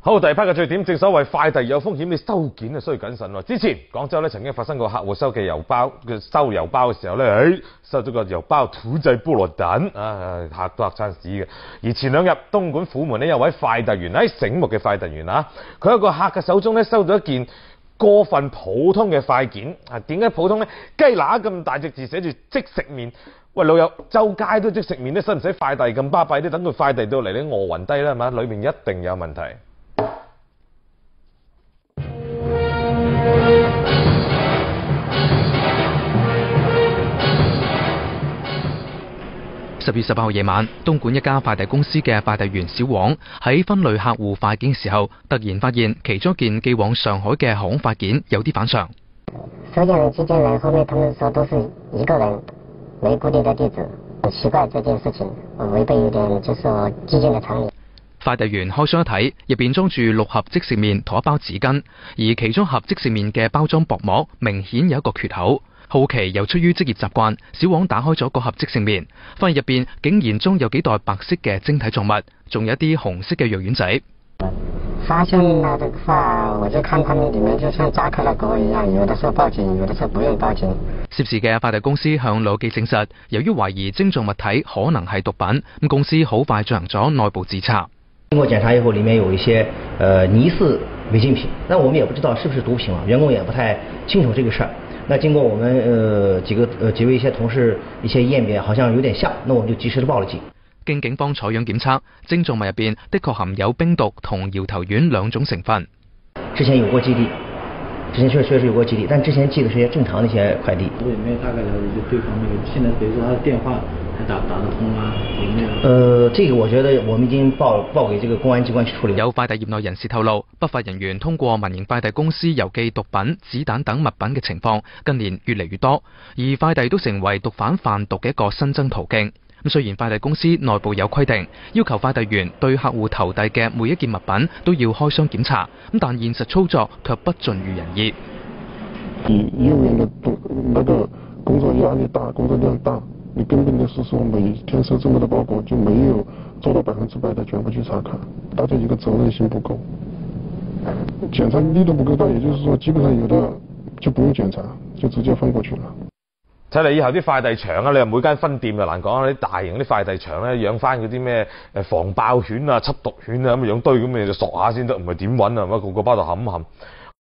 好，第二 part 嘅最點，正所謂快遞有風險，你收件啊需要謹慎喎。之前廣州咧曾經發生過客戶收寄郵包收郵包嘅時候咧，收咗個郵包土製菠蘿蛋啊，嚇都嚇餐屎嘅。而前兩日東莞虎門呢有位快遞員醒目嘅快遞員啊，佢喺個客嘅手中咧收到一件過分普通嘅快件啊。點解普通咧？雞乸咁大隻字寫住即食麵。喂老友，周街都即食麵，使唔使快遞咁巴閉啲？等佢快遞到嚟，你餓暈低啦係嘛？裏面一定有問題。10月18號夜晚，東莞一家快遞公司嘅快遞員小王喺分類客戶快件嘅時候，突然發現其中一件寄往上海嘅航空快件有啲反常。收件人寄件人後面他們說都是一個人，沒固定的地址，很奇怪這件事情，違背一點就是說寄件的常理。快遞員開箱一睇，入邊裝住6盒即食麵同一包紙巾，而其中盒即食麵嘅包裝薄膜明顯有一個缺口。好奇又出於職業習慣，小王打開咗嗰盒即食麵，發現入邊竟然裝有幾袋白色嘅晶體狀物，仲有一啲紅色嘅藥丸仔。發現了這個話，我就看他們裡面就像扎克了狗一樣，有的時候報警，有的時候不用報警。涉事嘅快遞公司向老記證實，由於懷疑晶狀物體可能係毒品，咁公司好快進行咗內部自查。經過檢查以後，裡面有一些疑似違禁品，那我們也不知道是不是毒品啊，員工也不太清楚這個事兒。那經過我們幾位一些同事一些驗別，好像有點像，那我們就及時的報了警。經警方採樣檢測，晶狀物入邊的確含有冰毒同搖頭丸2種成分。之前有過寄遞，之前確實有過寄遞，但之前寄的是一些正常的一些快遞。有沒有大概了解就對方那個現在比如說他的電話還打得通啊？有沒有？這個我覺得我們已經報給這個公安機關去處理。有快遞業內人士透露，不法人員通過民營快遞公司郵寄毒品、子彈等物品嘅情況近年越嚟越多，而快遞都成為毒販販毒嘅一個新增途徑。咁雖然快遞公司內部有規定，要求快遞員對客戶投遞嘅每一件物品都要開箱檢查，咁但現實操作卻不盡如人意。因為那個工作壓力大，工作量大，你根本就是說每天收這麼多包裹，就沒有做到100%的全部去查看，大家一個責任心不夠，檢查力度不夠大，也就是說基本上有的就不用檢查，就直接放過去了。睇嚟以後啲快遞場啊，你話每間分店就難講啦，啲大型啲快遞場咧養翻嗰啲咩防爆犬啊、緝毒犬啊咁樣堆咁，你就索下先得，唔係點揾啊？乜個個包度冚冚。